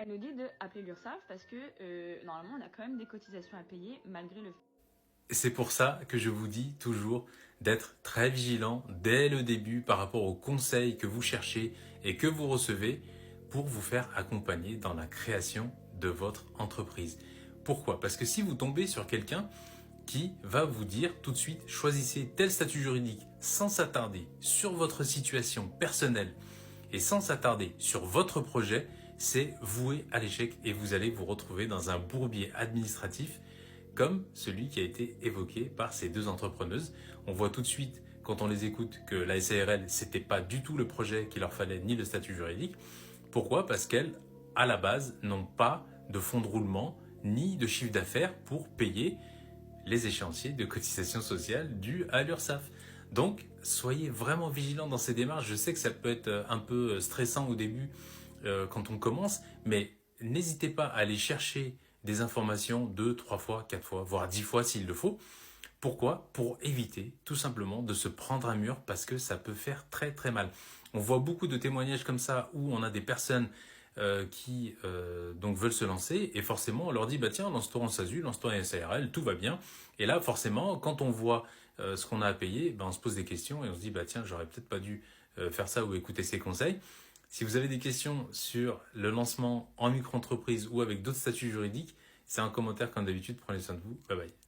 Elle nous dit d'appeler l'URSSAF parce que normalement, on a quand même des cotisations à payer malgré le fait. C'est pour ça que je vous dis toujours d'être très vigilant dès le début par rapport aux conseils que vous cherchez et que vous recevez pour vous faire accompagner dans la création de votre entreprise. Pourquoi? Parce que si vous tombez sur quelqu'un qui va vous dire tout de suite choisissez tel statut juridique sans s'attarder sur votre situation personnelle et sans s'attarder sur votre projet, c'est voué à l'échec et vous allez vous retrouver dans un bourbier administratif comme celui qui a été évoqué par ces deux entrepreneuses. On voit tout de suite, quand on les écoute, que la SARL, c'était pas du tout le projet qu'il leur fallait, ni le statut juridique. Pourquoi? Parce qu'elles, à la base, n'ont pas de fonds de roulement, ni de chiffre d'affaires pour payer les échéanciers de cotisation sociale dus à l'URSSAF. Donc, soyez vraiment vigilants dans ces démarches. Je sais que ça peut être un peu stressant au début quand on commence, mais n'hésitez pas à aller chercher des informations 2, 3 fois, 4 fois, voire 10 fois s'il le faut. Pourquoi? Pour éviter tout simplement de se prendre un mur parce que ça peut faire très très mal. On voit beaucoup de témoignages comme ça où on a des personnes qui donc veulent se lancer et forcément on leur dit bah tiens lance-toi en SASU, lance-toi en SARL, tout va bien. Et là forcément quand on voit ce qu'on a à payer, ben, on se pose des questions et on se dit bah tiens j'aurais peut-être pas dû faire ça ou écouter ces conseils. Si vous avez des questions sur le lancement en micro-entreprise ou avec d'autres statuts juridiques, c'est un commentaire comme d'habitude, prenez soin de vous, bye bye.